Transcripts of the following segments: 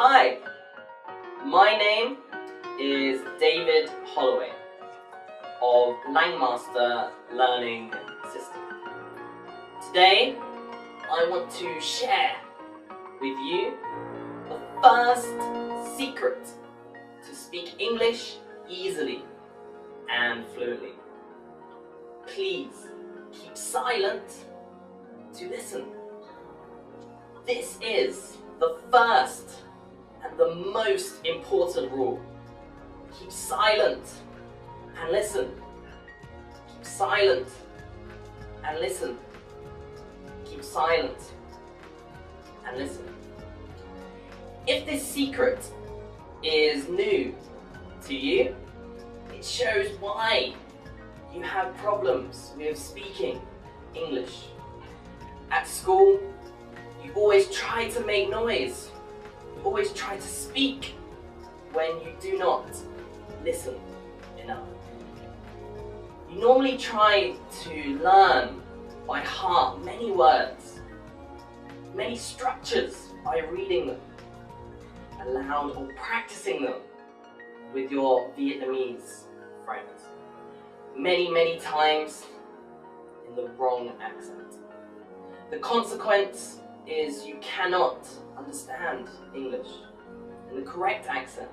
Hi, my name is David Holloway of Langmaster Learning System. Today, I want to share with you the first secret to speak English easily and fluently. Please keep silent to listen. This is the first and the most important rule. Keep silent and listen. Keep silent and listen. Keep silent and listen. If this secret is new to you, it shows why you have problems with speaking English. At school, you always try to make noise. You always try to speak when you do not listen enough. You normally try to learn by heart many words, many structures by reading them aloud or practicing them with your Vietnamese friends. Many times in the wrong accent. The consequence is you cannot understand English in the correct accent,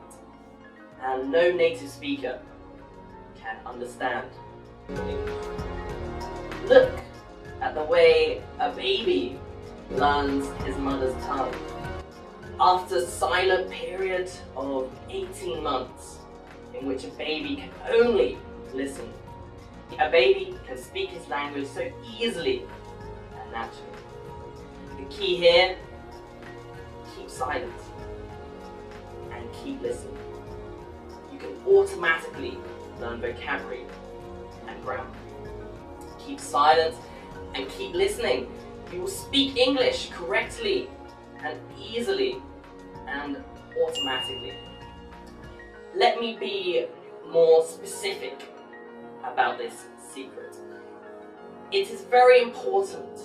and no native speaker can understand English. Look at the way a baby learns his mother's tongue. After a silent period of 18 months in which a baby can only listen, a baby can speak his language so easily and naturally. The key here, keep silent and keep listening. You can automatically learn vocabulary and grammar. Keep silent and keep listening. You will speak English correctly and easily and automatically. Let me be more specific about this secret. It is very important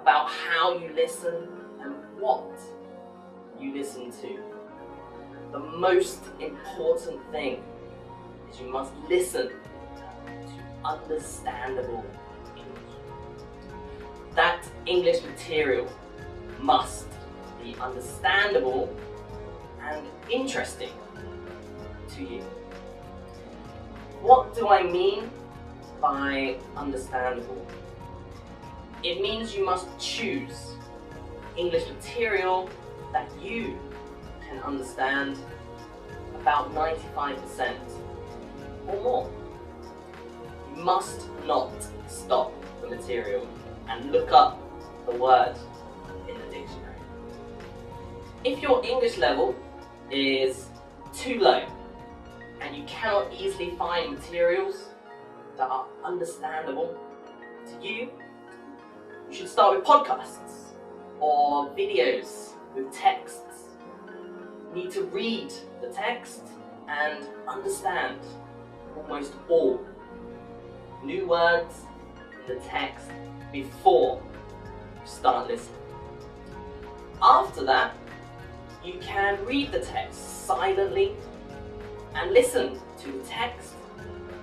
about how you listen and what you listen to. The most important thing is you must listen to understandable English. That English material must be understandable and interesting to you. What do I mean by understandable? It means you must choose English material that you can understand about 95% or more. You must not stop the material and look up the word in the dictionary. If your English level is too low and you cannot easily find materials that are understandable to you, you should start with podcasts or videos with texts. You need to read the text and understand almost all new words in the text before you start listening. After that, you can read the text silently and listen to the text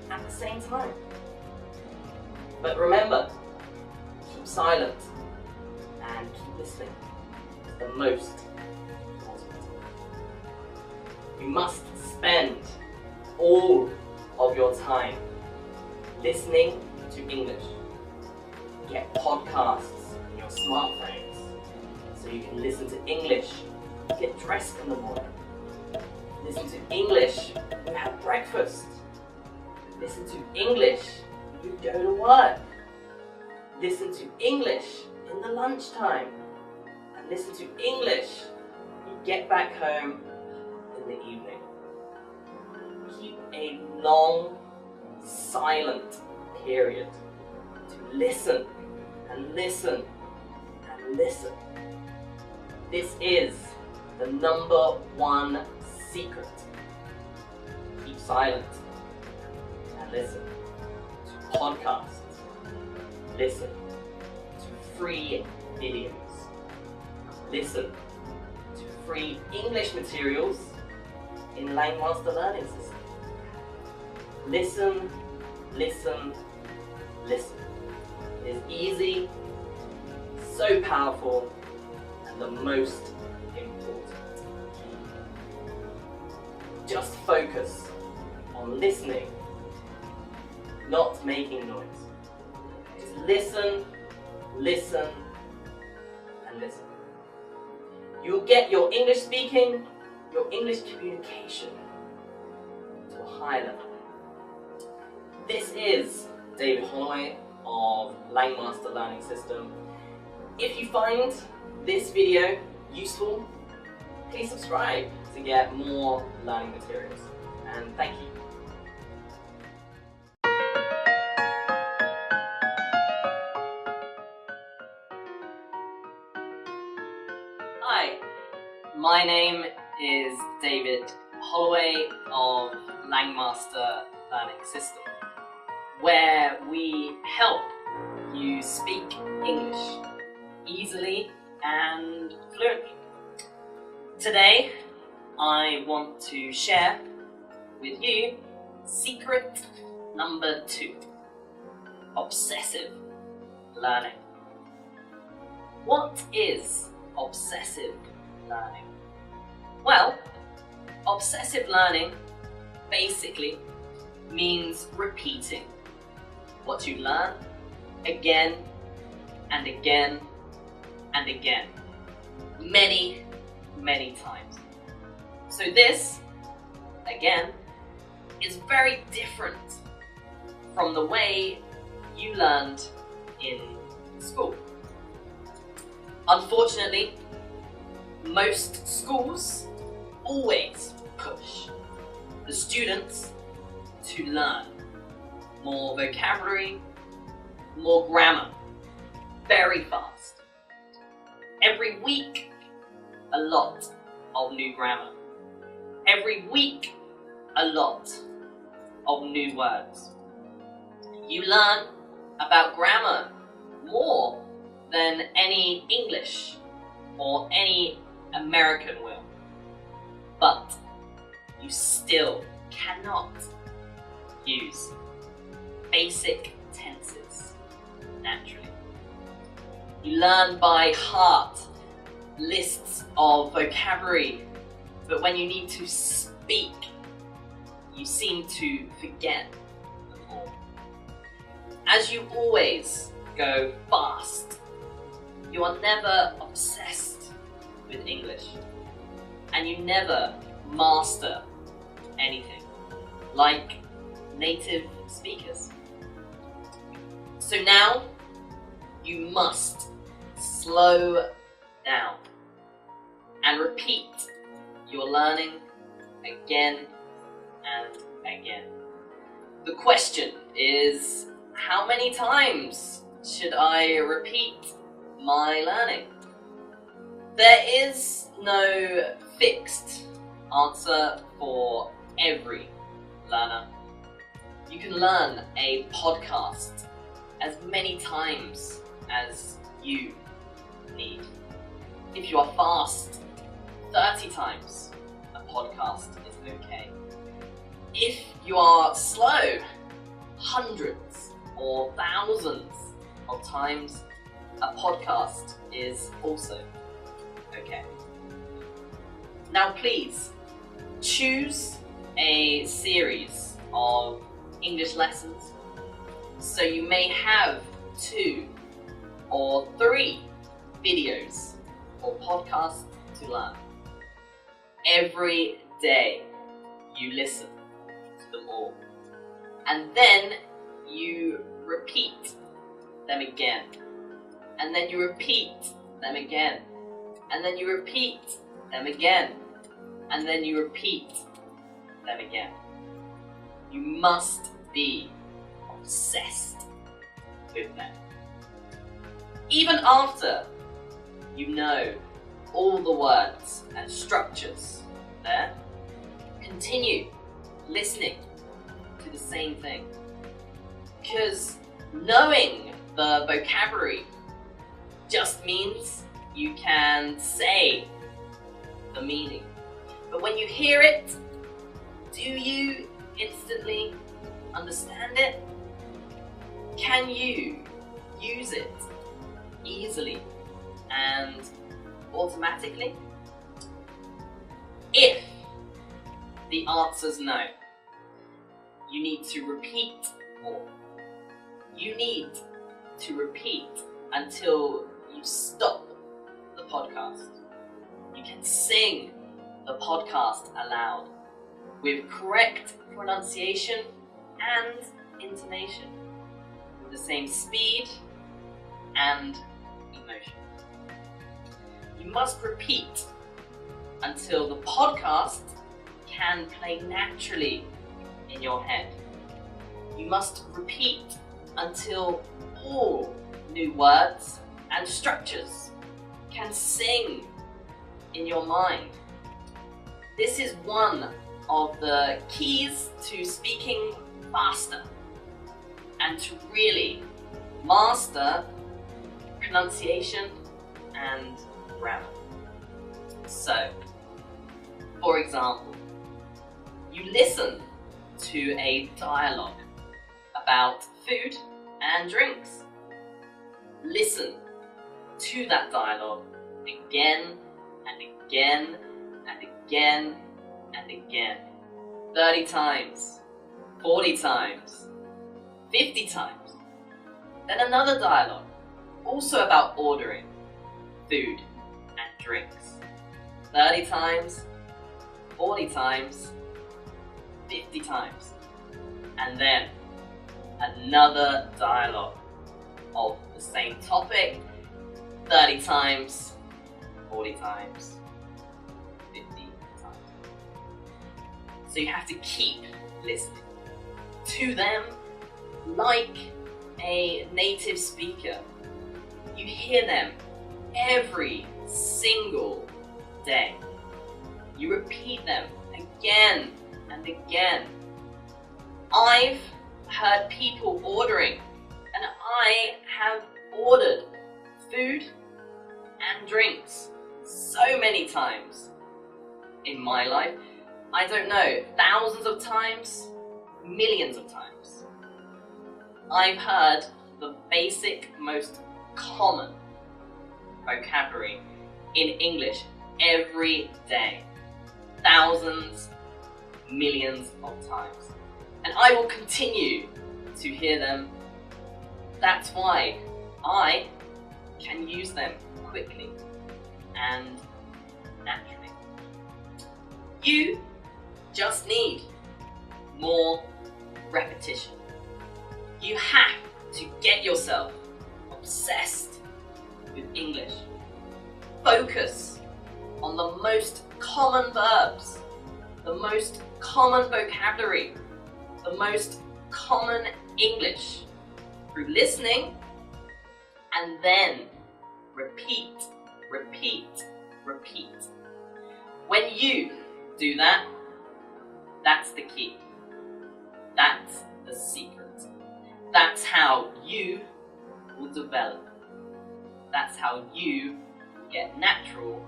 at the same time. But remember, keep silent and keep listening. It's the most important. You must spend all of your time listening to English. Get podcasts in your smartphones so you can listen to English. Get dressed in the morning. Listen to English when you have breakfast. Listen to English when you go to work. Listen to English in the lunchtime. And listen to English when you get back home in the evening. Keep a long, silent period to listen and listen and listen. This is the number one secret. Keep silent and listen to podcasts. Listen to free videos. Listen to free English materials in Langmaster Learning System. Listen, listen, listen. It is easy, so powerful, and the most important. Just focus on listening, not making noise. Just listen, listen, and listen. You'll get your English speaking, your English communication to a higher level. This is David Holloway of Langmaster Learning System. If you find this video useful, please subscribe to get more learning materials. And thank you. Hi, my name is David Holloway of Langmaster Learning System, where we help you speak English easily and fluently. Today, I want to share with you secret number 2, obsessive learning. What is obsessive learning? Well, obsessive learning basically means repeating what you learn again and again and again, many, many times. So this, again, is very different from the way you learned in school. Unfortunately, most schools always push the students to learn more vocabulary, more grammar, very fast. Every week, a lot of new grammar. Every week, a lot of new words. You learn about grammar more than any English or any American will. But you still cannot use basic tenses naturally. You learn by heart lists of vocabulary, but when you need to speak, you seem to forget them all. As you always go fast, you are never obsessed with English, and you never master anything like native speakers. So now you must slow down and repeat your learning again and again. The question is, how many times should I repeat my learning? There is no fixed answer for every learner. You can learn a podcast as many times as you need. If you are fast, 30 times a podcast is okay. If you are slow, hundreds or thousands of times a podcast is also okay. Now please, choose a series of English lessons so you may have 2 or 3 videos or podcasts to learn. Every day you listen to them all, and then you repeat them again, and then you repeat them again, and then you repeat them again, and then you repeat them again. You must be obsessed with them. Even after you know all the words and structures there, continue listening to the same thing. Because knowing the vocabulary just means you can say the meaning. But when you hear it, do you instantly understand it? Can you use it easily and automatically? If the answer's no, you need to repeat more. You need to repeat until you stop the podcast. You can sing the podcast aloud with correct pronunciation and intonation, with the same speed and emotion. You must repeat until the podcast can play naturally in your head. You must repeat until all new words and structures can sing in your mind. This is one of the keys to speaking faster and to really master pronunciation and grammar. So, for example, you listen to a dialogue about food and drinks. Listen to that dialogue again and again and again and again. 30 times, 40 times, 50 times. Then another dialogue, also about ordering food and drinks. 30 times, 40 times, 50 times. And then another dialogue of the same topic, 30 times, 40 times, 50 times. So you have to keep listening to them like a native speaker. You hear them every single day. You repeat them again and again. I've heard people ordering, and I have ordered food and drinks so many times in my life. I don't know, thousands of times, millions of times. I've heard the basic, most common vocabulary in English every day. Thousands, millions of times. And I will continue to hear them. That's why I can use them quickly and naturally. You just need more repetition. You have to get yourself obsessed with English. Focus on the most common verbs, the most common vocabulary, the most common English through listening, and then repeat, repeat, repeat. When you do that, that's the key. That's the secret. That's how you will develop. That's how you get natural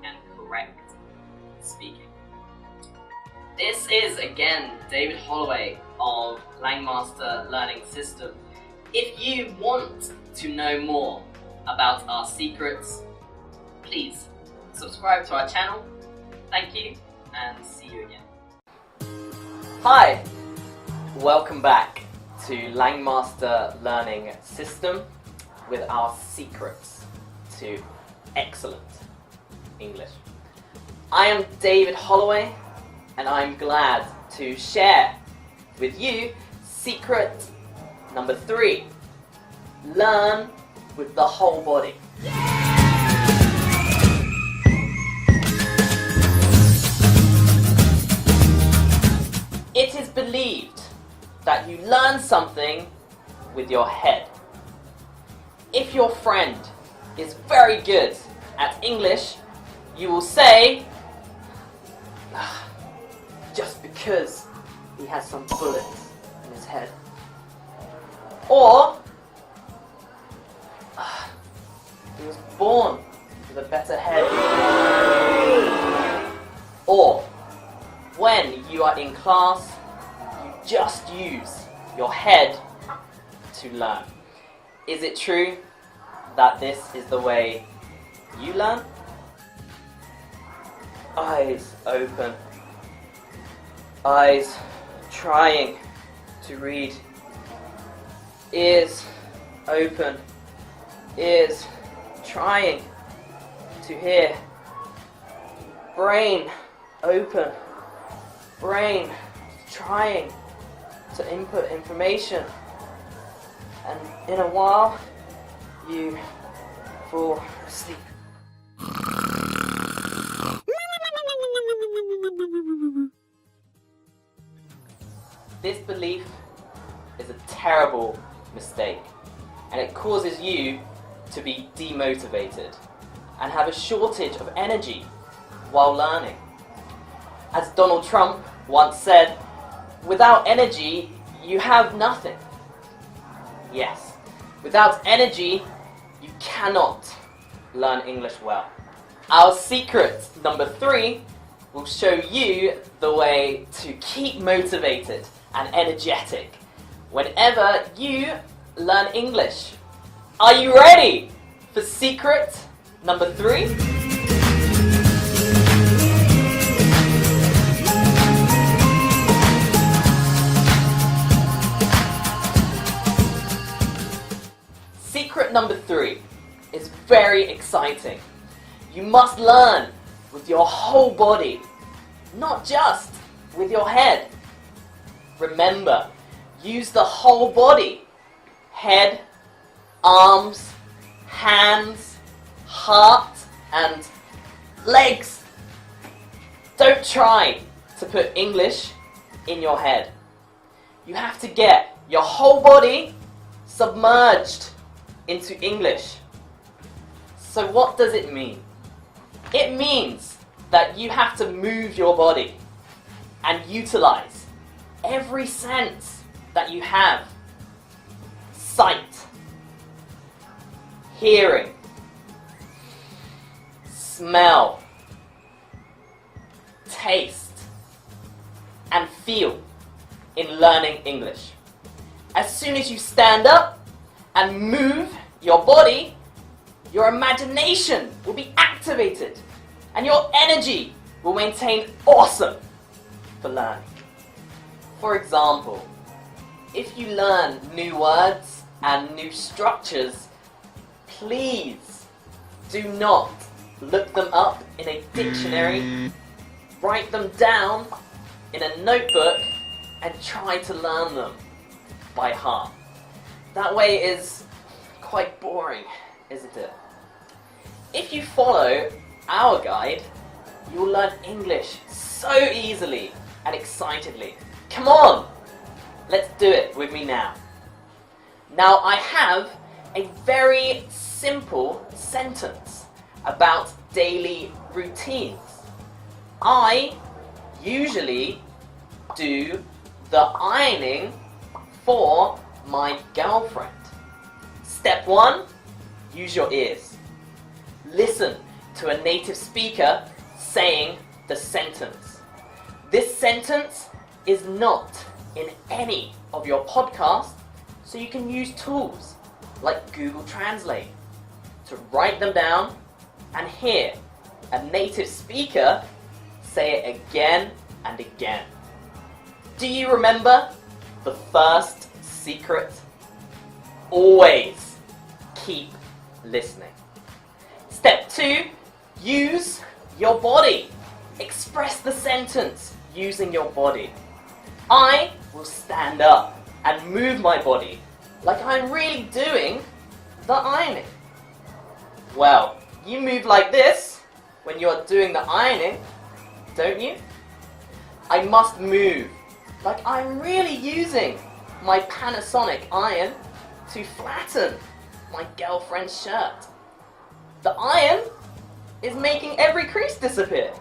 and correct speaking. This is again David Holloway of Langmaster Learning System. If you want to know more about our secrets, please subscribe to our channel. Thank you and see you again. Hi, welcome back to Langmaster Learning System with our secrets to excellent English. I am David Holloway, and I'm glad to share with you secret number 3. Learn with the whole body. It is believed that you learn something with your head. If your friend is very good at English, you will say, just because he has some bullets in his head. Or, he was born with a better head. Or when you are in class, you just use your head to learn. Is it true that this is the way you learn? Eyes open. Eyes trying to read. Ears open. Ears trying to hear. Brain open. Brain trying to input information. And in a while, you fall asleep. This belief is a terrible mistake, and it causes you to be demotivated and have a shortage of energy while learning. As Donald Trump once said, without energy, you have nothing. Yes, without energy, you cannot learn English well. Our secret number 3 will show you the way to keep motivated and energetic whenever you learn English. Are you ready for secret number 3? Secret number 3 is very exciting. You must learn with your whole body, not just with your head. Remember, use the whole body. Head, arms, hands, heart, and legs. Don't try to put English in your head. You have to get your whole body submerged into English. So what does it mean? It means that you have to move your body and utilize every sense that you have. Sight, hearing, smell, taste, and feel in learning English. As soon as you stand up and move your body, your imagination will be activated and your energy will maintain awesome for learning. For example, if you learn new words and new structures, please do not look them up in a dictionary, write them down in a notebook and try to learn them by heart. That way is quite boring, isn't it? If you follow our guide, you will learn English so easily and excitedly. Come on, let's do it with me now. Now I have a very simple sentence about daily routines. I usually do the ironing for my girlfriend. Step 1, use your ears. Listen to a native speaker saying the sentence. This sentence is not in any of your podcasts, so you can use tools like Google Translate to write them down and hear a native speaker say it again and again. Do you remember the first secret? Always keep listening. Step 2, use your body. Express the sentence using your body. I will stand up and move my body like I'm really doing the ironing. Well, you move like this when you're doing the ironing, don't you? I must move like I'm really using my Panasonic iron to flatten my girlfriend's shirt. The iron is making every crease disappear.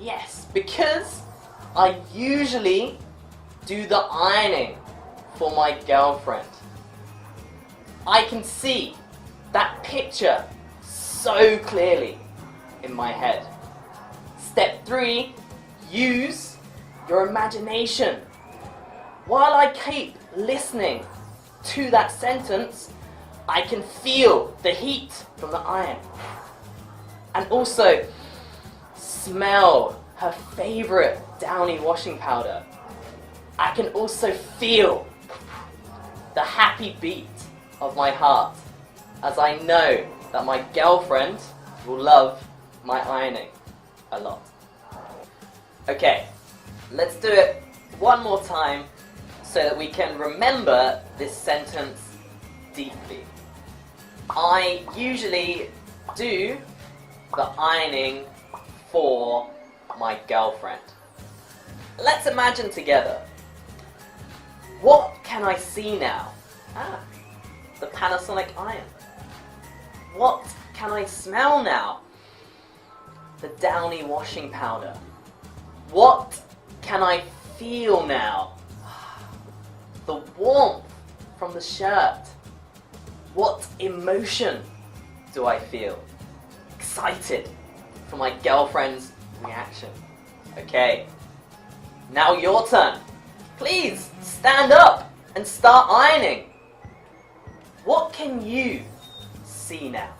Yes, because I usually do the ironing for my girlfriend. I can see that picture so clearly in my head. Step 3, use your imagination. While I keep listening to that sentence, I can feel the heat from the iron. And also smell her favorite Downy washing powder. I can also feel the happy beat of my heart as I know that my girlfriend will love my ironing a lot. Okay, let's do it one more time so that we can remember this sentence deeply. I usually do the ironing for my girlfriend. Let's imagine together. What can I see now? The Panasonic iron. What can I smell now? The Downy washing powder. What can I feel now? The warmth from the shirt. What emotion do I feel? Excited for my girlfriend's reaction. Okay, now your turn. Please stand up and start ironing. What can you see now?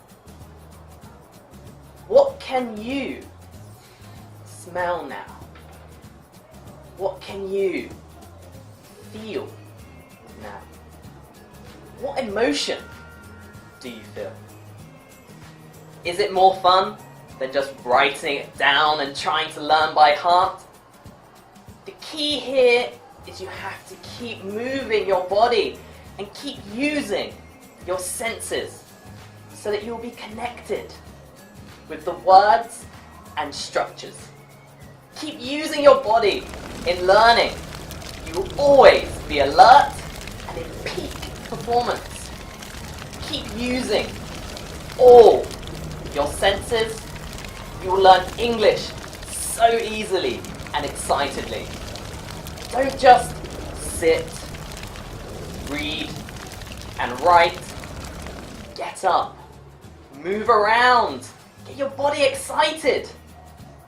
What can you smell now? What can you feel now? What emotion do you feel? Is it more fun than just writing it down and trying to learn by heart? The key here is you have to keep moving your body and keep using your senses so that you'll be connected with the words and structures. Keep using your body in learning. You will always be alert and in peak performance. Keep using all your senses. You will learn English so easily and excitedly. Don't just sit, read, and write. Get up, move around, get your body excited.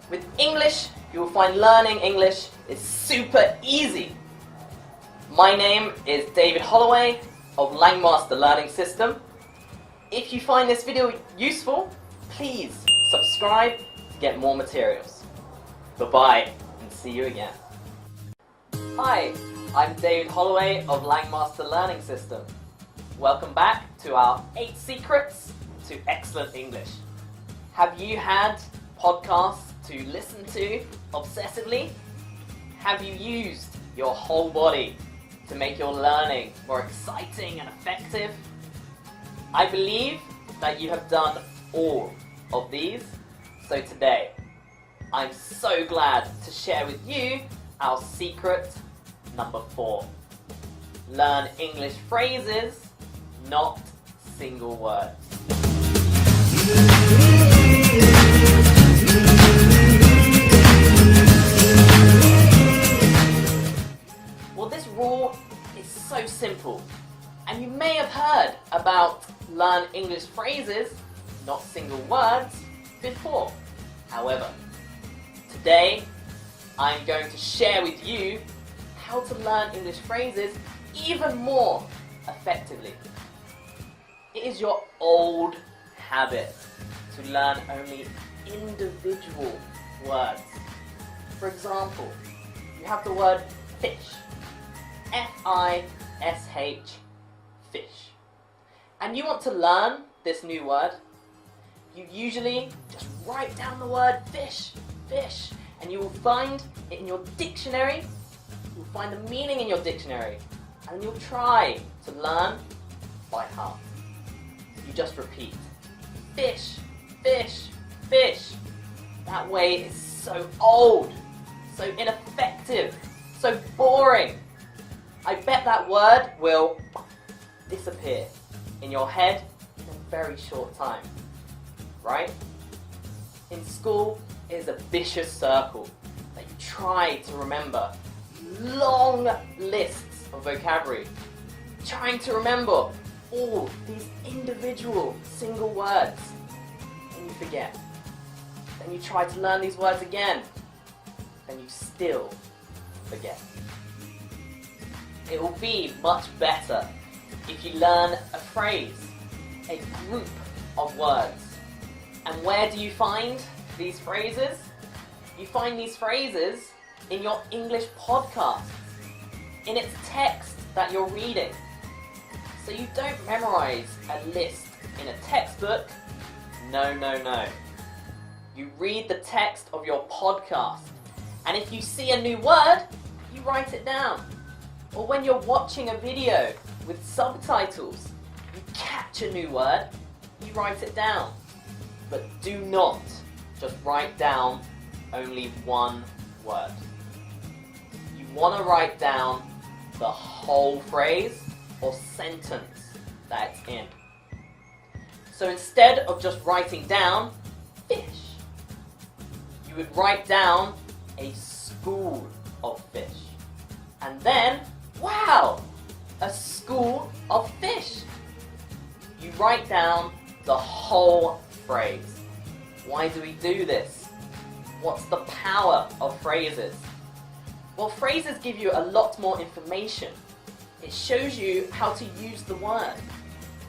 With English, you will find learning English is super easy. My name is David Holloway of Langmaster Learning System. If you find this video useful, please subscribe to get more materials. Bye-bye and see you again. Hi, I'm David Holloway of Langmaster Learning System. Welcome back to our 8 secrets to excellent English. Have you had podcasts to listen to obsessively? Have you used your whole body to make your learning more exciting and effective? I believe that you have done all of these, so today I'm so glad to share with you our secret number 4. Learn English phrases, not single words. Well, this rule is so simple, and you may have heard about learn English phrases, not single words, before. However, today I'm going to share with you how to learn English phrases even more effectively. It is your old habit to learn only individual words. For example, you have the word fish. F-I-S-H, fish. And you want to learn this new word, you usually just write down the word fish, fish, and you will find it in your dictionary, you'll find the meaning in your dictionary, and you'll try to learn by heart. You just repeat, fish, fish, fish. That way is so old, so ineffective, so boring. I bet that word will disappear in your head in a very short time, right? In school, it is a vicious circle that you try to remember long lists of vocabulary, trying to remember all these individual single words, and you forget. Then you try to learn these words again. Then you still forget. It will be much better if you learn a phrase, a group of words. And where do you find these phrases? You find these phrases in your English podcasts, in its text that you're reading. So you don't memorize a list in a textbook. No, no, no. You read the text of your podcast, and if you see a new word, you write it down. Or when you're watching a video with subtitles, you catch a new word, you write it down. But do not just write down only one word. You want to write down the whole phrase or sentence that it's in. So instead of just writing down fish, you would write down a school of fish. And then, wow, a school of fish. You write down the whole phrase. Why do we do this? What's the power of phrases? Well, phrases give you a lot more information. It shows you how to use the word.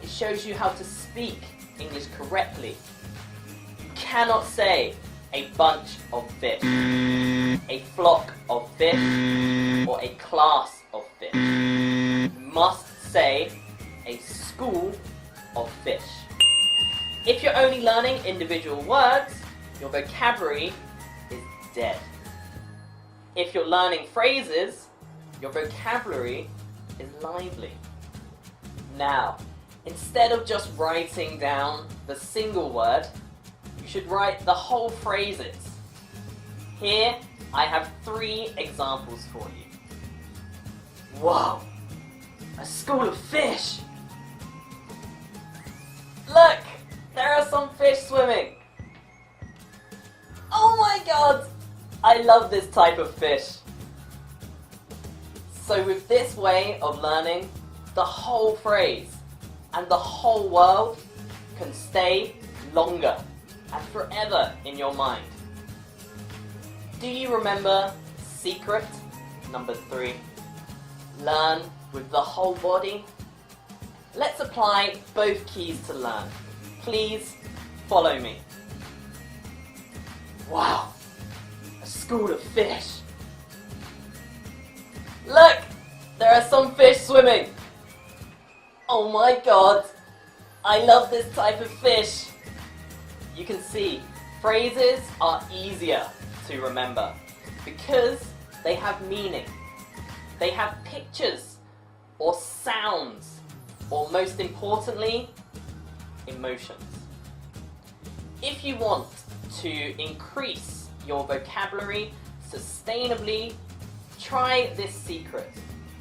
It shows you how to speak English correctly. You cannot say a bunch of fish, a flock of fish, or a class of fish. You must say a school of fish. If you're only learning individual words, your vocabulary is dead. If you're learning phrases, your vocabulary is lively. Now, instead of just writing down the single word, you should write the whole phrases. Here, I have 3 examples for you. Wow! A school of fish! Look! There are some fish swimming! Oh my god! I love this type of fish. So with this way of learning, the whole phrase and the whole world can stay longer and forever in your mind. Do you remember secret number 3? Learn with the whole body. Let's apply both keys to learn. Please follow me. Wow, a school of fish. Look, there are some fish swimming. Oh my god, I love this type of fish. You can see, phrases are easier to remember because they have meaning. They have pictures or sounds, or most importantly, emotions. If you want to increase your vocabulary sustainably, try this secret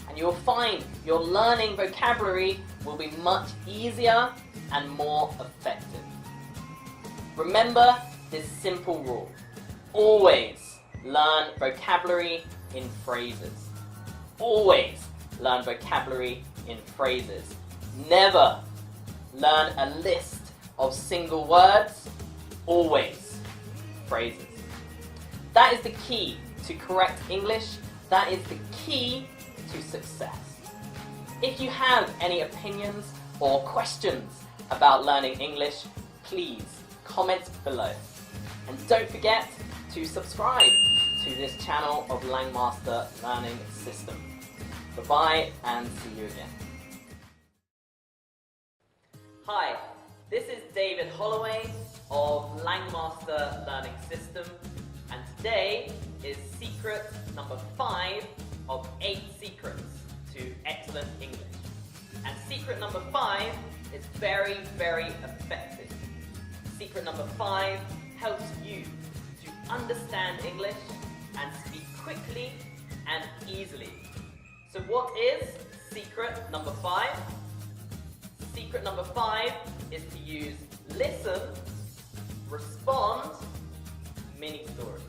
and you'll find your learning vocabulary will be much easier and more effective. Remember this simple rule. Always learn vocabulary in phrases. Always learn vocabulary in phrases. Never learn a list of single words. Always phrases. That is the key to correct English. That is the key to success. If you have any opinions or questions about learning English, please comment below. And don't forget to subscribe to this channel of Langmaster Learning System. Bye-bye and see you again. Hi, this is David Holloway of Langmaster Learning System, and today is secret number 5 of 8 secrets to excellent English. And secret number 5 is very, very effective. Secret number 5 helps you to understand English and speak quickly and easily. So what is secret number 5? Secret number 5 is to use listen, respond, mini stories.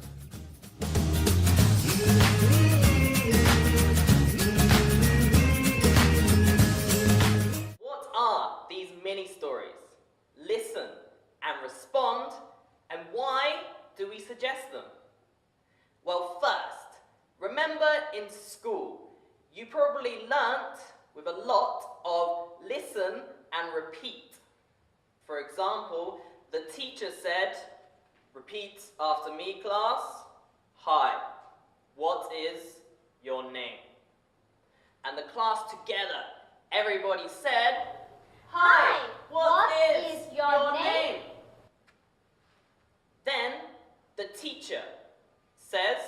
What are these mini stories? Listen and respond, and why do we suggest them? Well, first, remember in school, you probably learnt with a lot of listen and repeat. For example, the teacher said, repeat after me, class. Hi, what is your name? And the class together, everybody said, hi, what is your name? Then the teacher says,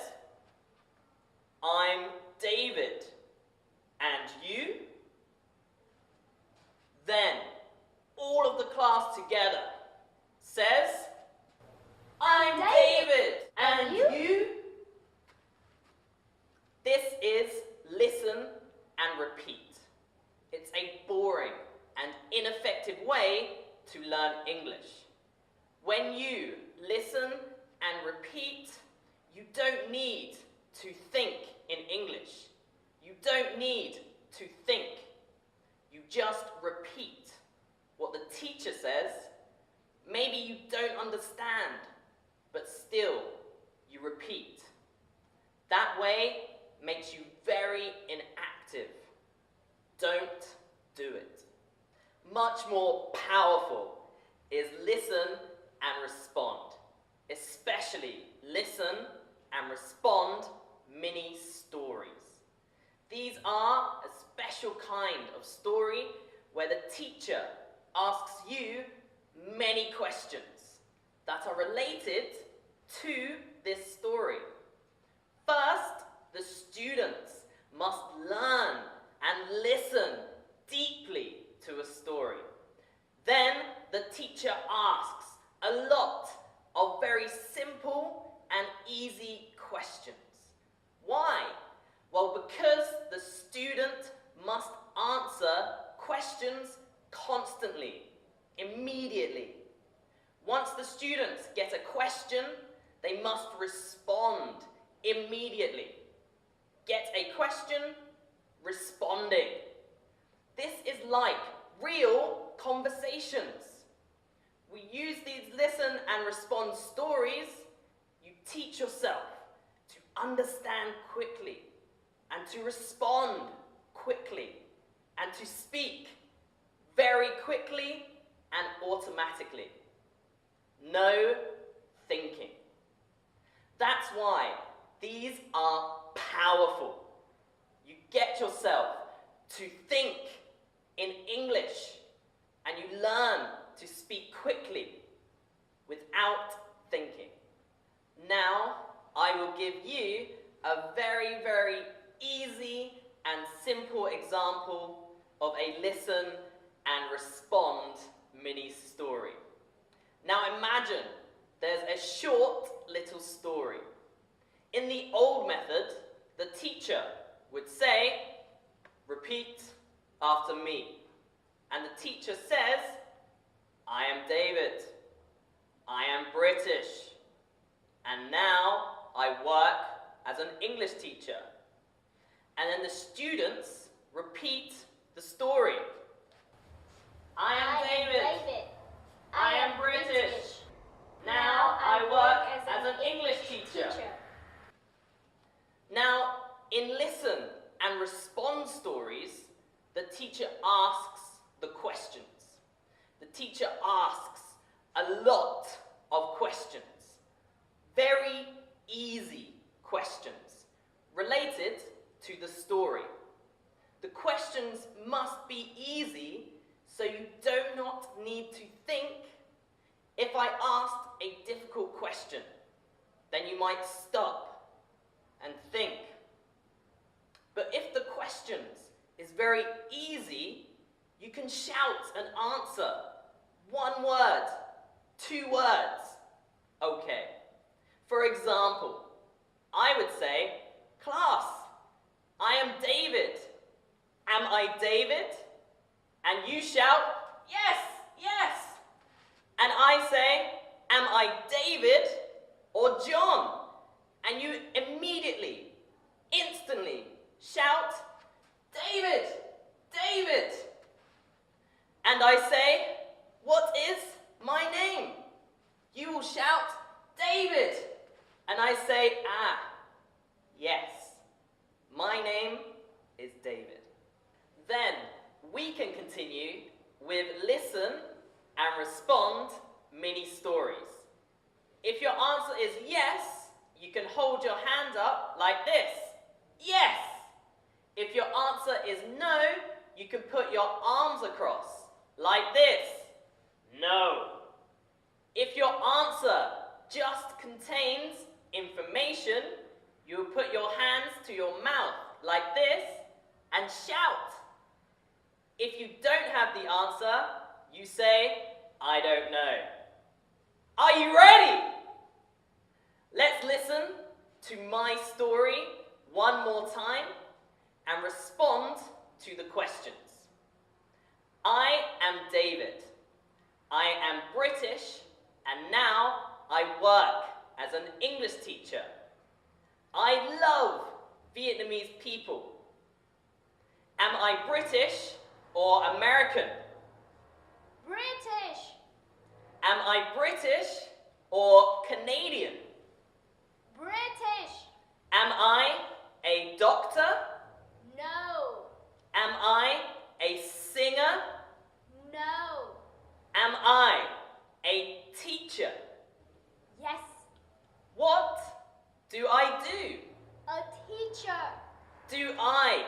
I'm David, and you? Then all of the class together says, I'm David, and you? This is listen and repeat. It's a boring and ineffective way to learn English. When you listen and repeat, you don't need to think in English. You don't need to think. You just repeat what the teacher says. Maybe you don't understand, but still you repeat. That way makes you very inactive. Don't do it. Much more powerful is listen and respond. Especially listen and respond mini stories. These are a special kind of story where the teacher asks you many questions that are related to this story. First, the students must learn and listen deeply to a story. Then the teacher asks a lot of very simple and easy questions. Why? Well, because the student must answer questions constantly, immediately. Once the students get a question, they must respond immediately. Get a question, responding. This is like real conversations. We use these listen and respond stories. You teach yourself to understand quickly and to respond quickly and to speak very quickly and automatically. No thinking. That's why these are powerful. You get yourself to think in English and you learn to speak quickly without thinking. Now, I will give you a very, very easy and simple example of a listen and respond mini story. Now imagine there's a short little story. In the old method, the teacher would say, repeat after me. And the teacher says, I am David. I am British. And now I work as an English teacher. And then the students repeat the story. I am David. I am British. Now I work as an English teacher. Now, in listen and respond stories, the teacher asks the questions. The teacher asks a lot of questions. Very easy questions related to the story. The questions must be easy so you do not need to think. If I asked a difficult question, then you might stop and think. But if the questions is very easy, you can shout an answer. 1 word, 2 words. Okay. For example, I would say, class, I am David. Am I David? And you shout, yes, yes. And I say, am I David or John? And you immediately, instantly shout, David, David. And I say, what is my name? You will shout, David! And I say, ah, yes, my name is David. Then we can continue with listen and respond mini stories. If your answer is yes, you can hold your hand up like this. Yes! If your answer is no, you can put your arms across like this. No. If your answer just contains information, you will put your hands to your mouth like this and shout. If you don't have the answer, you say, I don't know. Are you ready? Let's listen to my story one more time and respond to the questions. I am David. I am British, and now I work as an English teacher. I love Vietnamese people. Am I British or American? British. Am I British or Canadian? British. Am I a doctor? No. Am I a singer? No. Am I a teacher? Yes. What do I do? A teacher. Do I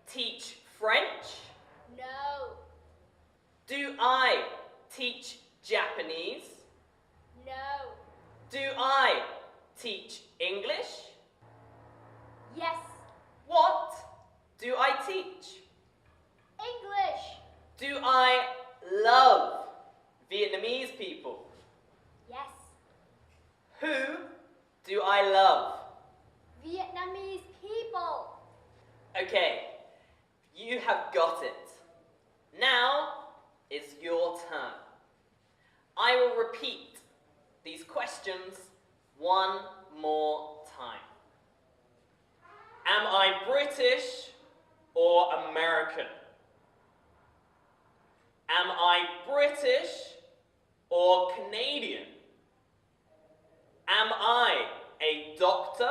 teach French? No. Do I teach Japanese? No. Do I teach English? Yes. What do I teach? English. Do I love Vietnamese people? Yes. Who do I love? Vietnamese people. Okay, you have got it. Now is your turn. I will repeat these questions one more time. Am I British or American? Am I British or Canadian? Am I a doctor?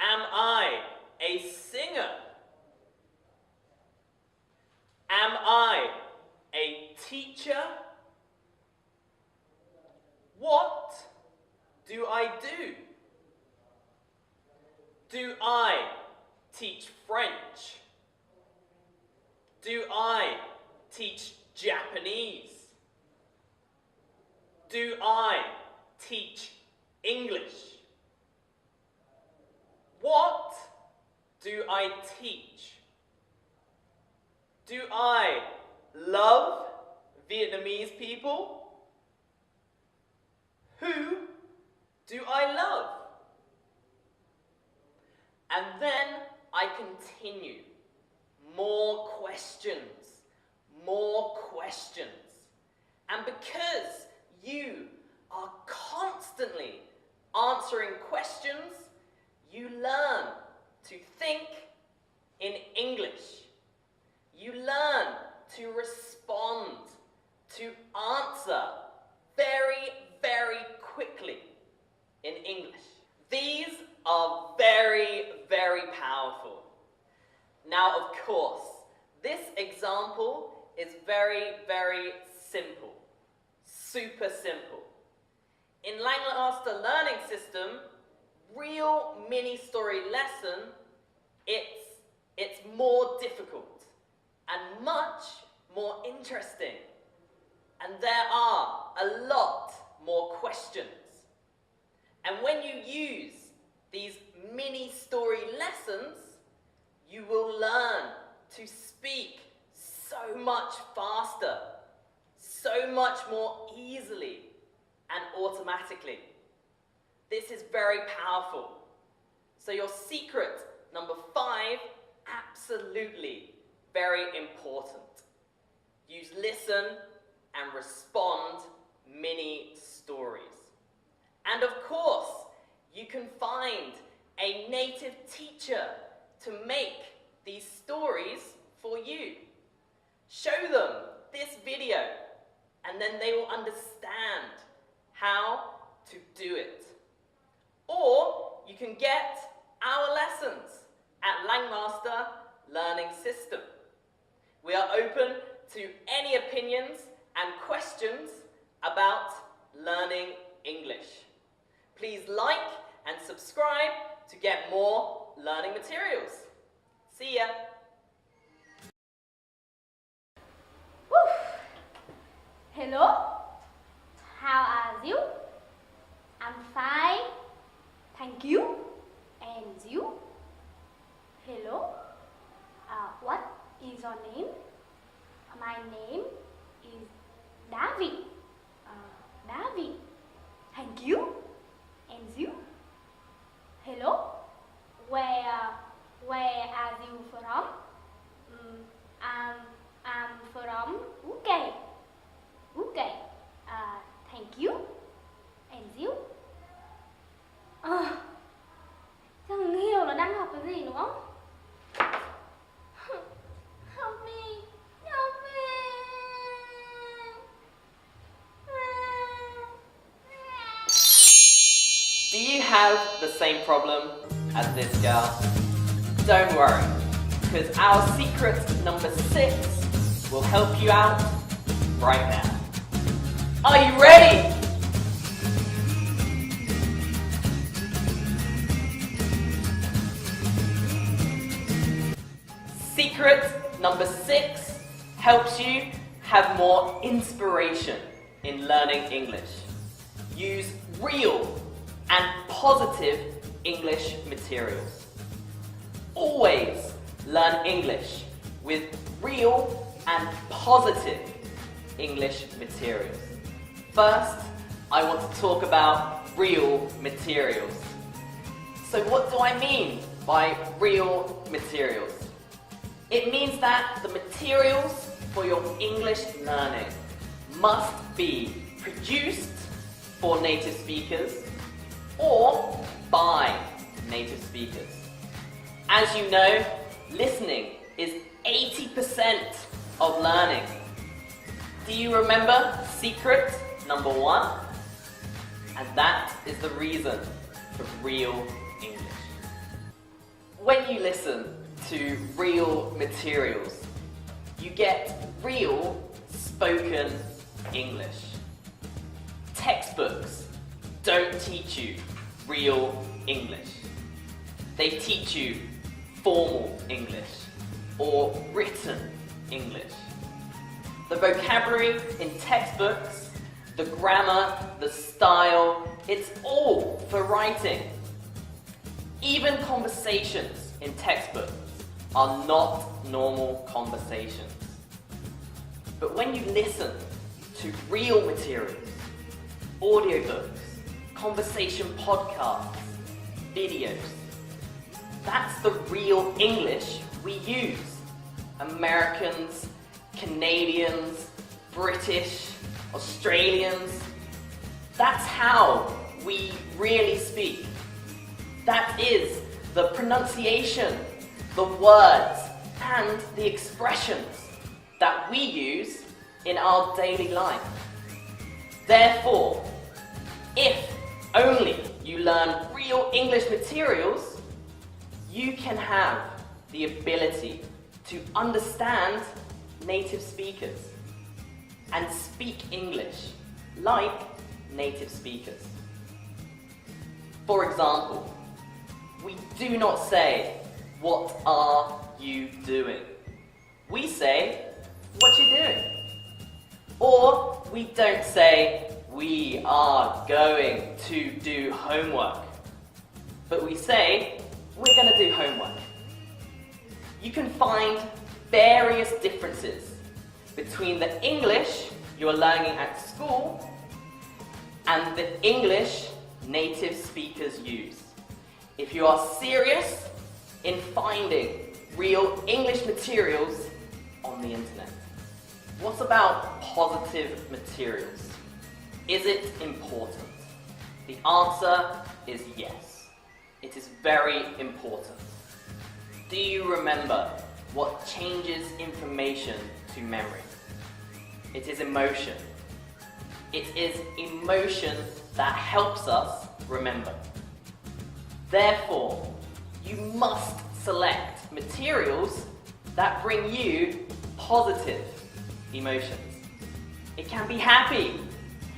Am I a singer? Am I a teacher? What do I do? Do I teach French? Do I teach Japanese? Do I teach English? What do I teach? Do I love Vietnamese people? Who do I love? And then I continue. More questions. More questions. And because you are constantly answering questions, you learn to think in English. You learn to respond, to answer very, very quickly in English. These are very, very powerful. Now, of course, this example is very, very simple. Super simple. In Lancaster Learning System, real mini-story lesson, it's more difficult and much more interesting. And there are a lot more questions. And when you use these mini-story lessons, you will learn to speak so much faster, so much more easily and automatically. This is very powerful. So your secret number 5, absolutely very important. Use listen and respond mini stories. And of course, you can find a native teacher to make these stories for you. Show them this video, and then they will understand how to do it. Or you can get our lessons at Langmaster Learning System. We are open to any opinions and questions about learning English. Please like and subscribe to get more learning materials. See ya! Hello, how are you? I'm fine, thank you. And you? Hello, what is your name? My name is David. David, thank you. And you? Hello, where are you from? I'm from UK. Okay, thank you. And you? Chẳng hiểu là đang học cái gì nữa. Help me, help me. Do you have the same problem as this girl? Don't worry, because our secret number 6 will help you out right now. Are you ready? Secret number 6 helps you have more inspiration in learning English. Use real and positive English materials. Always learn English with real and positive English materials. First, I want to talk about real materials. So what do I mean by real materials? It means that the materials for your English learning must be produced for native speakers or by native speakers. As you know, listening is 80% of learning. Do you remember secret number 1? And that is the reason for real English. When you listen to real materials, you get real spoken English. Textbooks don't teach you real English. They teach you formal English or written English. The vocabulary in textbooks, the grammar, the style, it's all for writing. Even conversations in textbooks are not normal conversations. But when you listen to real materials, audiobooks, conversation podcasts, videos, that's the real English we use. Americans, Canadians, British, Australians, that's how we really speak. That is the pronunciation, the words, and the expressions that we use in our daily life. Therefore, if only you learn real English materials, you can have the ability to understand native speakers and speak English like native speakers. For example, we do not say, "What are you doing?" We say, "What you doing?" Or we don't say, "We are going to do homework," but we say, "We're going to do homework." You can find various differences between the English you are learning at school and the English native speakers use. If you are serious in finding real English materials on the internet. What about positive materials? Is it important? The answer is yes. It is very important. Do you remember what changes information to memory? It is emotion. It is emotion that helps us remember. Therefore, you must select materials that bring you positive emotions. It can be happy,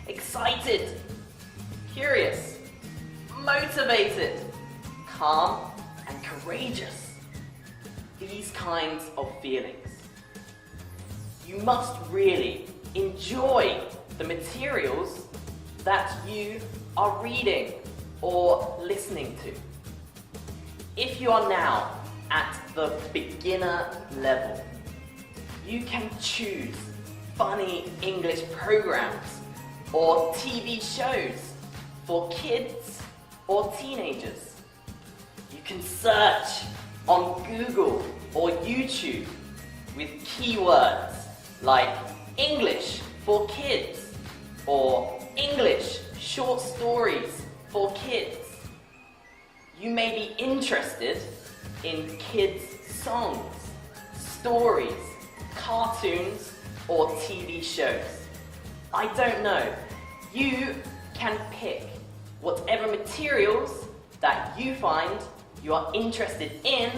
excited, curious, motivated, calm, and courageous. These kinds of feelings. You must really enjoy the materials that you are reading or listening to. If you are now at the beginner level, you can choose funny English programs or TV shows for kids or teenagers. You can search on Google or YouTube with keywords like English for kids or English short stories for kids. You may be interested in kids' songs, stories, cartoons, or TV shows. I don't know. You can pick whatever materials that you find you are interested in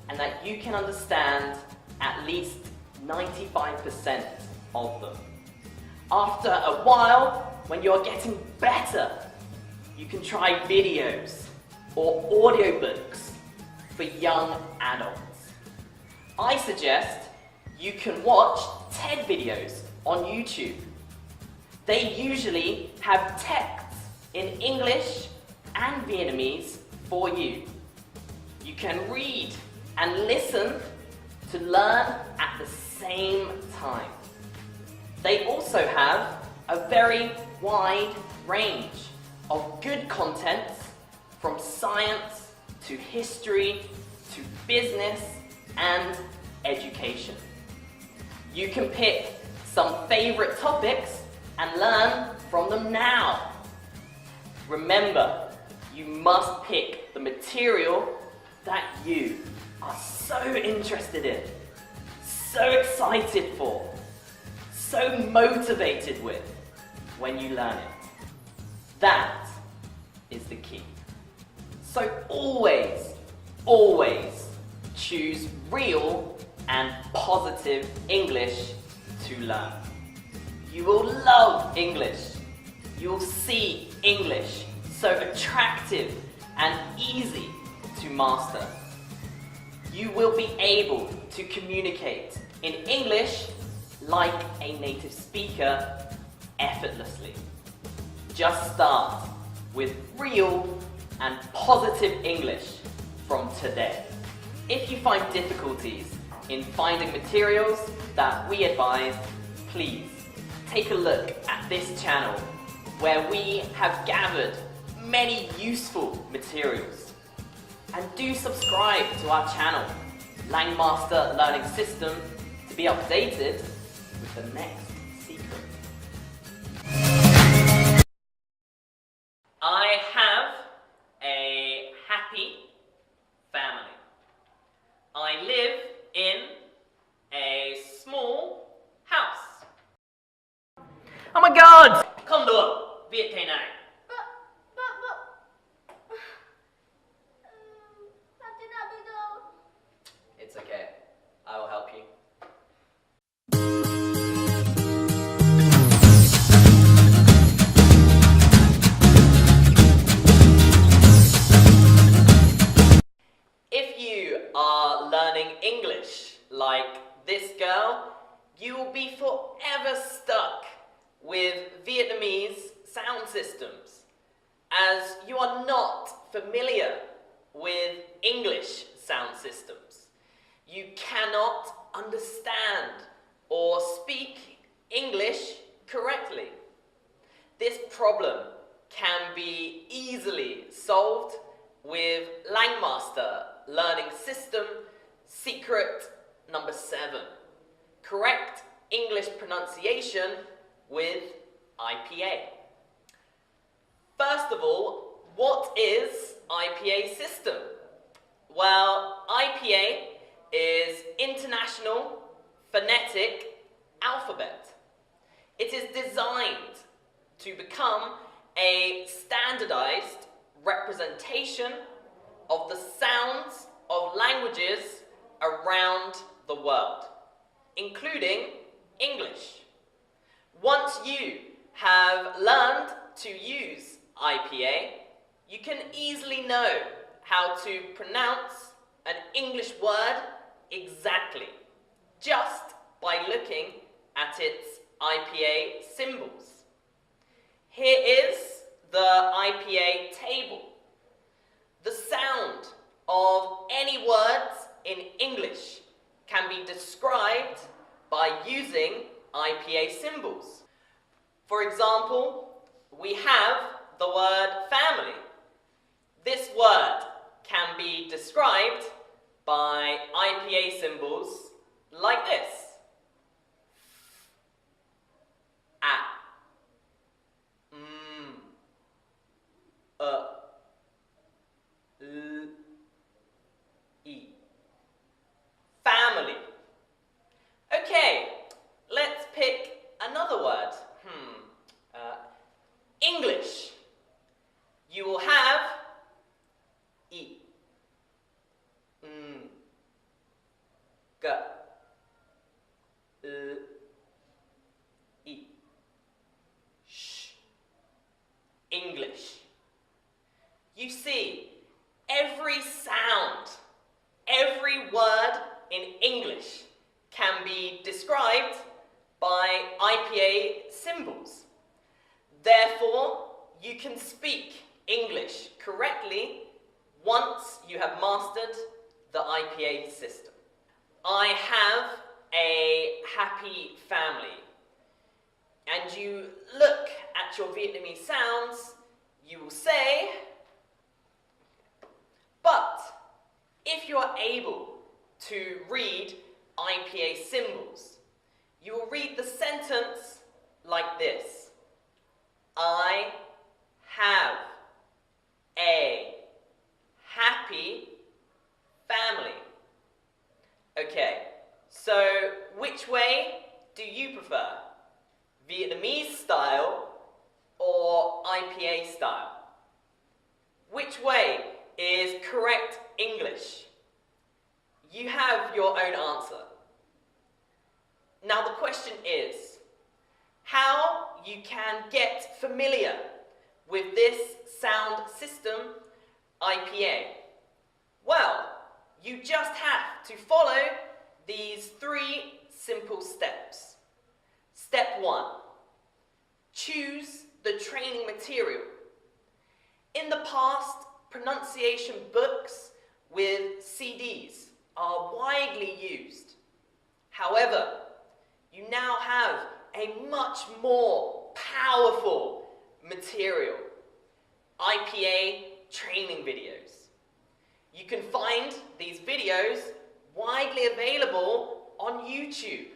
and that you can understand at least 95% of them. After a while, when you're getting better, you can try videos or audiobooks for young adults. I suggest you can watch TED videos on YouTube. They usually have texts in English and Vietnamese for you. You can read and listen to learn at the same time. They also have a very wide range of good contents from science to history to business and education. You can pick some favorite topics and learn from them now. Remember, you must pick the material that you are so interested in, so excited for, so motivated with when you learn it. That is the key. So always, always choose real and positive English to learn. You will love English. You will see English so attractive and easy to master. You will be able to communicate in English like a native speaker effortlessly. Just start with real and positive English from today. If you find difficulties in finding materials that we advise, please take a look at this channel where we have gathered many useful materials. And do subscribe to our channel, Langmaster Learning System, to be updated with the next secret. I have a happy family. I live in a small house. Oh my god! Không được, viết thế này. It's okay. I will help you. If you are learning English like this girl, you will be forever stuck with Vietnamese sound systems, as you are not familiar with English sound systems. You cannot understand or speak English correctly. This problem can be easily solved with Langmaster Learning System Secret number 7. Correct English pronunciation with IPA. First of all, what is IPA system? Well, IPA is International Phonetic Alphabet. It is designed to become a standardized representation of the sounds of languages around the world, including English. Once you have learned to use IPA, you can easily know how to pronounce an English word exactly, just by looking at its IPA symbols. Here is the IPA table. The sound of any words in English can be described by using IPA symbols. For example, we have the word family. This word can be described by IPA symbols like this. Family. Okay, let's pick another word. English. You will have E, G, L, E, Sh. English. You see, every sound, every word in English can be described by IPA symbols. Therefore, you can speak English correctly once you have mastered the IPA system. I have a happy family. And you look at your Vietnamese sounds, you will say, but if you are able to read IPA symbols, you will read the sentence like this. I have a happy family. Okay, so which way do you prefer? Vietnamese style or IPA style? Which way is correct English? You have your own answer. Now the question is, how you can get familiar with this sound system, IPA? Well, you just have to follow these 3 simple steps. Step 1, choose the training material. In the past, pronunciation books with CDs are widely used. However, you now have a much more powerful material, IPA training videos. You can find these videos widely available on YouTube.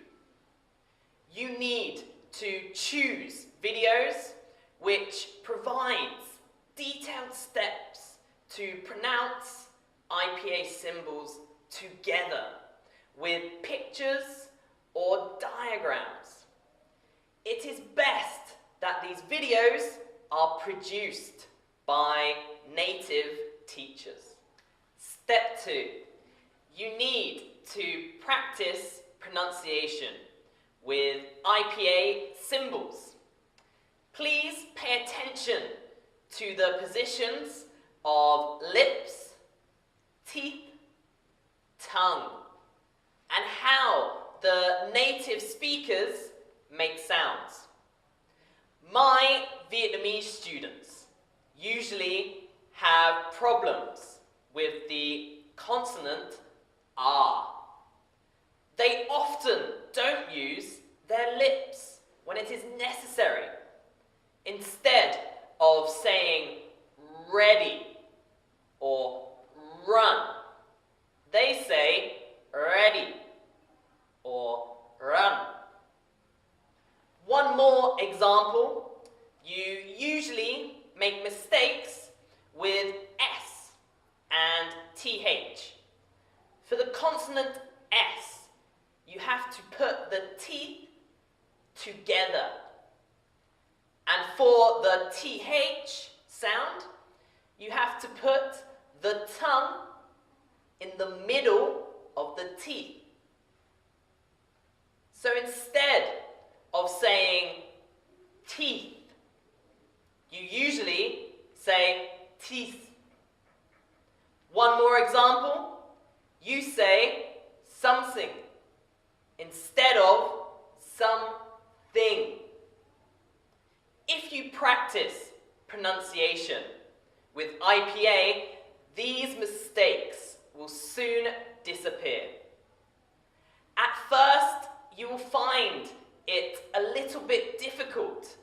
You need to choose videos which provides detailed steps to pronounce IPA symbols together with pictures or diagrams. It is best that these videos are produced by native teachers. Step 2. You need to practice pronunciation with IPA symbols. Please pay attention to the positions of lips, teeth, tongue, and how the native speakers make sounds. My Vietnamese students usually have problems with the consonant R. They often don't use their lips when it is necessary. Instead of saying ready or run, they say ready or run. One more example, you usually make mistakes with S and TH. For the consonant S, you have to put the teeth together. And for the TH sound, you have to put the tongue in the middle of the teeth. So instead of saying teeth, you usually say teeth. One more example, you say something instead of something. If you practice pronunciation with IPA, these mistakes will soon disappear. At first, you will find it a little bit difficult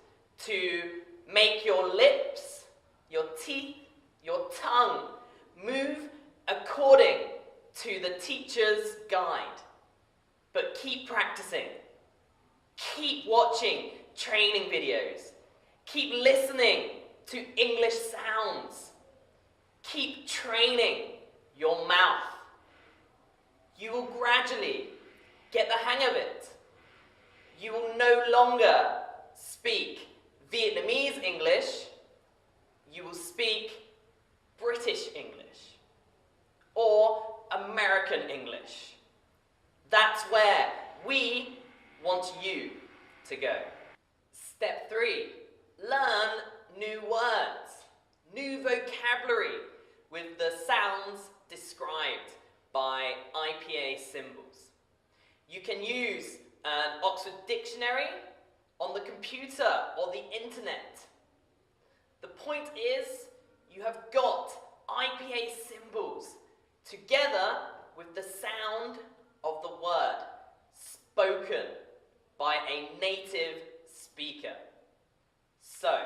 to make your lips, your teeth, your tongue move according to the teacher's guide. But keep practicing. Keep watching training videos. Keep listening to English sounds. Keep training your mouth. You will gradually get the hang of it. You will no longer speak Vietnamese English. You will speak British English or American English. That's where we want you to go. Step 3, learn new words, new vocabulary with the sounds described by IPA symbols. You can use an Oxford Dictionary on the computer or the internet. The point is, you have got IPA symbols together with the sound of the word spoken by a native speaker. So,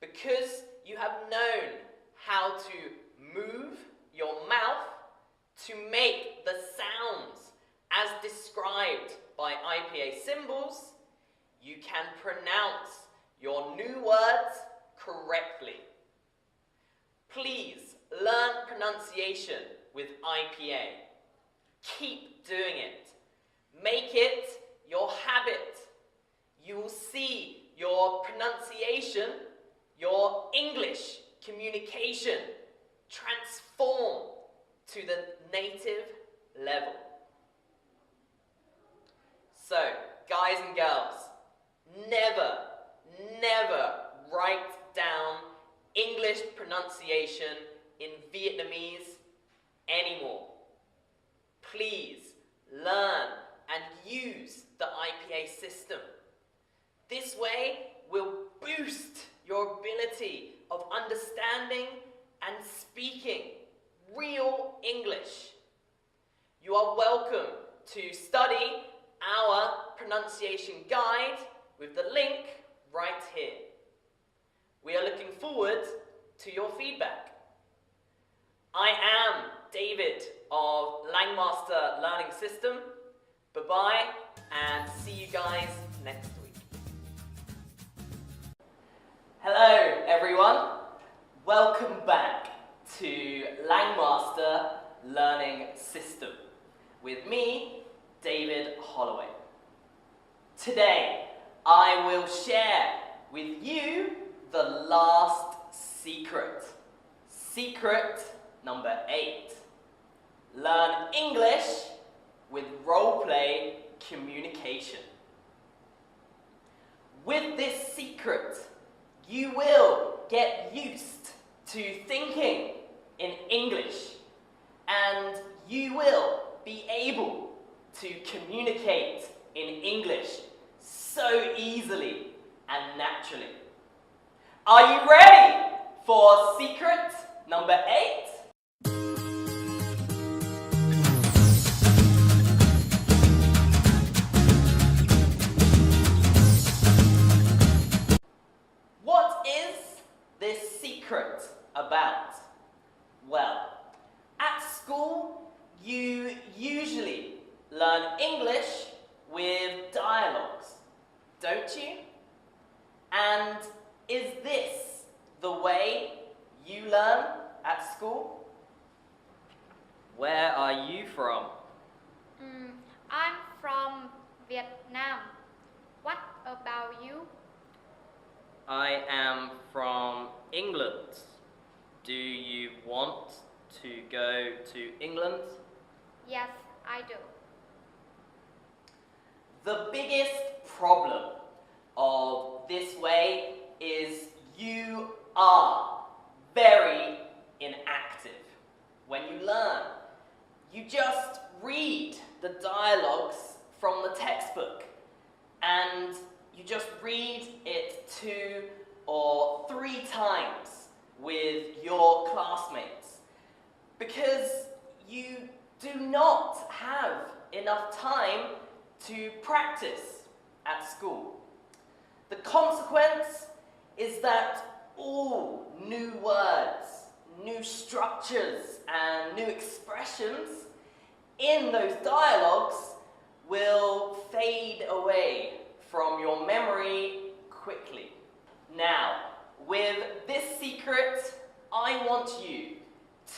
because you have known how to move your mouth to make the sounds as described by IPA symbols, you can pronounce your new words correctly. Please learn pronunciation with IPA. Keep doing it. Make it your habit. You will see your pronunciation, your English communication transform to the native level. So, guys and girls, never write down English pronunciation in Vietnamese anymore. Please learn and use the IPA system. This way will boost your ability of understanding and speaking real English. You are welcome to study our pronunciation guide with the link right here. We are looking forward to your feedback. I am David of Langmaster Learning System. Bye-bye and see you guys next week. Hello everyone, welcome back to Langmaster Learning System with me, David Holloway. Today I will share with you the last secret. Secret number 8. Learn English with role-play communication. With this secret, you will get used to thinking in English and you will be able to communicate in English so easily and naturally. Are you ready for secret number 8? What is this secret about? Well, at school you usually learn English with dialogues, don't you? And is this the way you learn at school? Where are you from? I'm from Vietnam. What about you? The biggest problem of this way is you are very inactive. When you learn, you just read the dialogues from the textbook and you just read it 2 or 3 times with your classmates because you do not have enough time to practice at school. The consequence is that all new words, new structures, and new expressions in those dialogues will fade away from your memory quickly. Now, with this secret, I want you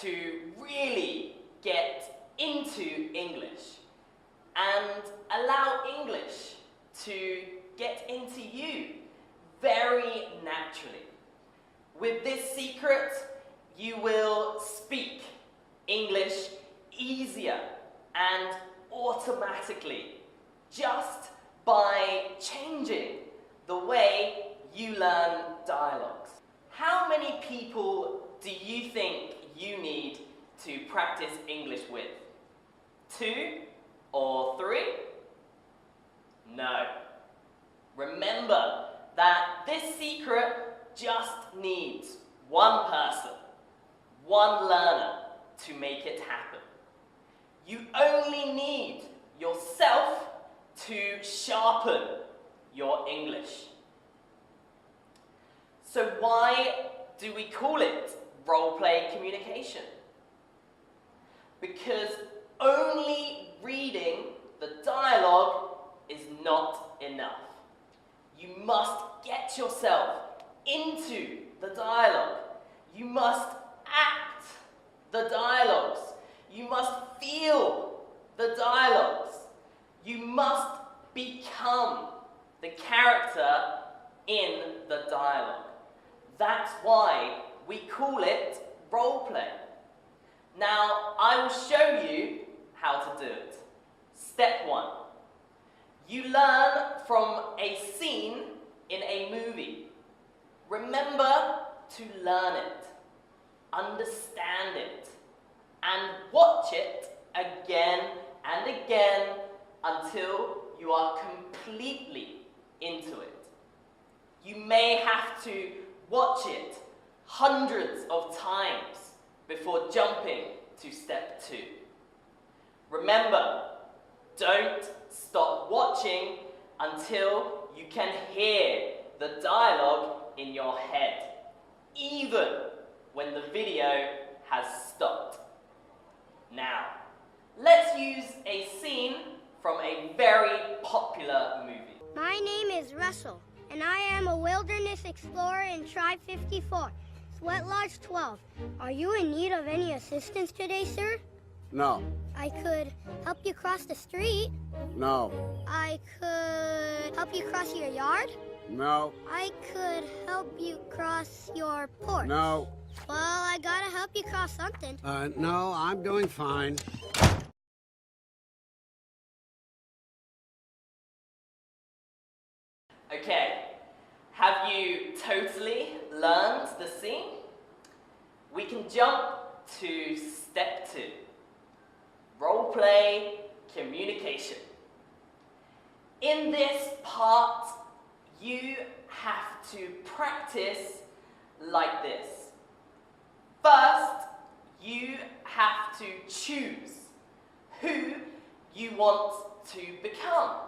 to really get into English and allow English to get into you very naturally. With this secret, you will speak English easier and automatically just by changing the way you learn dialogues. How many people do you think you need to practice English with? 2 or 3? No. Remember that this secret just needs one person, one learner to make it happen. You only need yourself to sharpen your English. So why do we call it role-play communication? Because only reading the dialogue is not enough. You must get yourself into the dialogue. You must act the dialogues. You must feel the dialogues. You must become the character in the dialogue. That's why we call it role play. Now, I will show you how to do it. Step 1. You learn from a scene in a movie. Remember to learn it, understand it, and watch it again and again until you are completely into it. You may have to watch it hundreds of times before jumping to step 2. Remember, don't stop watching until you can hear the dialogue in your head, even when the video has stopped. Now, let's use a scene from a very popular movie. My name is Russell, and I am a wilderness explorer in Tribe 54, Sweat Lodge 12. Are you in need of any assistance today, sir? No. I could help you cross the street. No. I could help you cross your yard. No. I could help you cross your porch. No. Well, I gotta help you cross something. No, I'm doing fine. Okay, have you totally learned the scene? We can jump to step 2. Role play communication. In this part, you have to practice like this. First, you have to choose who you want to become,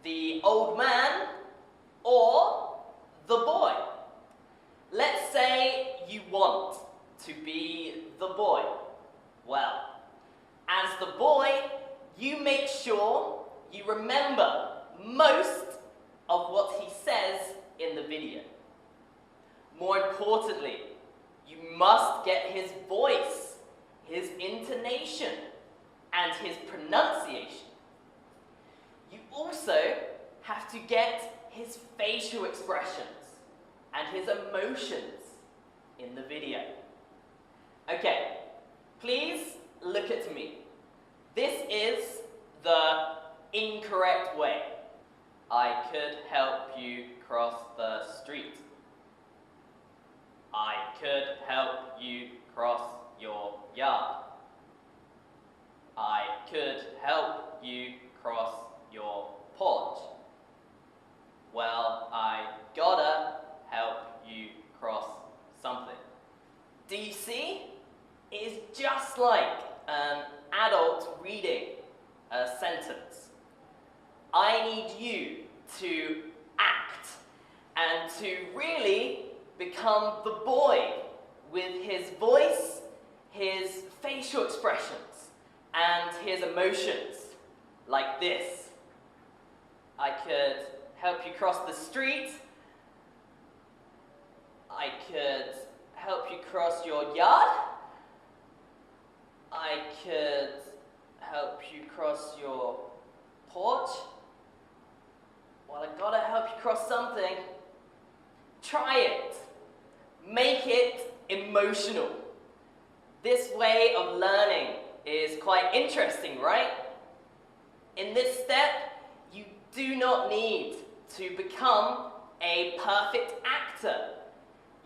the old man or the boy. Let's say you want to be the boy. Well, as the boy, you make sure you remember most of what he says in the video. More importantly, you must get his voice, his intonation, and his pronunciation. You also have to get his facial expressions and his emotions in the video. Okay, please look at me. This is the incorrect way. I could help you cross the street. I could help you cross your yard. I could help you cross your porch. Well, I gotta help you cross something. Do you see? It is just like an adult reading a sentence. I need you to act and to really become the boy with his voice, his facial expressions, and his emotions, like this. I could help you cross the street. I could help you cross your yard. I could help you cross your porch. Well, I gotta help you cross something. Try it. Make it emotional. This way of learning is quite interesting, right? In this step, you do not need to become a perfect actor.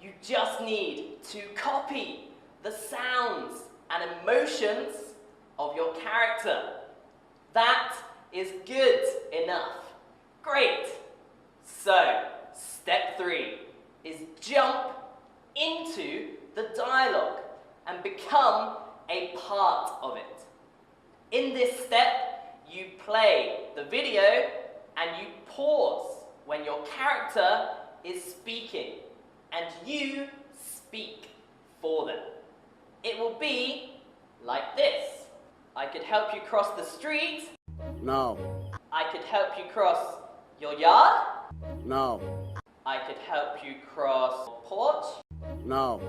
You just need to copy the sounds and emotions of your character. That is good enough. Great. So, step 3 is jump into the dialogue and become a part of it. In this step, you play the video and you pause when your character is speaking and you speak for them. It will be like this. I could help you cross the street. No. I could help you cross your yard. No. I could help you cross your porch. No.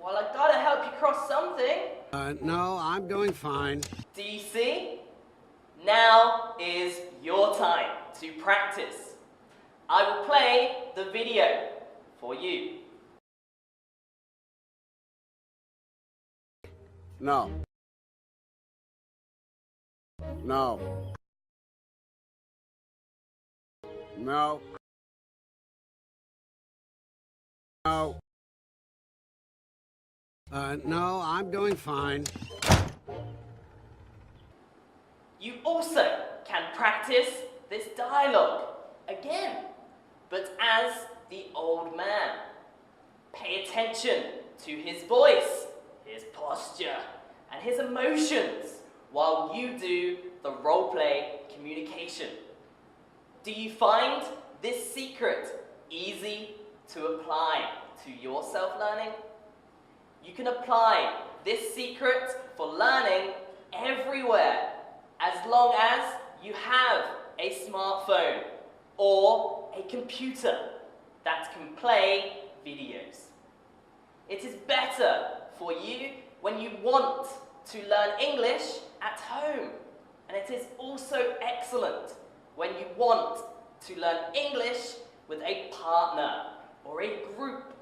Well, I gotta help you cross something. No, I'm doing fine. Do you see? Now is your time to practice. I will play the video for you. No. No. No. No. No, I'm doing fine. You also can practice this dialogue again, but as the old man. Pay attention to his voice, his posture, and his emotions while you do the role-play communication. Do you find this secret easy to apply to your self-learning? You can apply this secret for learning everywhere as long as you have a smartphone or a computer that can play videos. It is better for you when you want to learn English at home, and it is also excellent when you want to learn English with a partner or a group.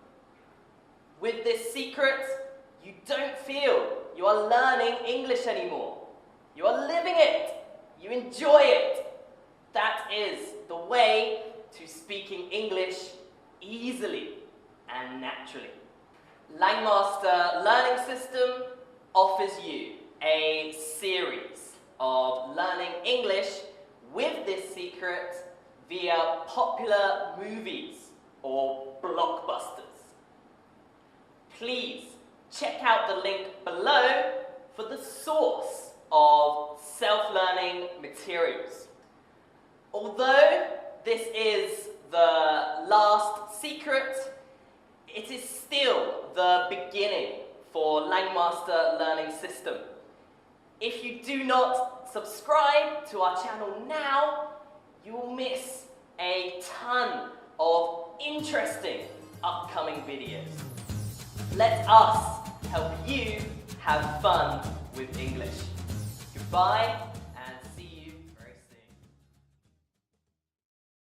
With this secret, you don't feel you are learning English anymore. You are living it. You enjoy it. That is the way to speaking English easily and naturally. Langmaster Learning System offers you a series of learning English with this secret via popular movies or blockbusters. Please check out the link below for the source of self-learning materials. Although this is the last secret, it is still the beginning for Langmaster Learning System. If you do not subscribe to our channel now, you will miss a ton of interesting upcoming videos. Let us help you have fun with English. Goodbye.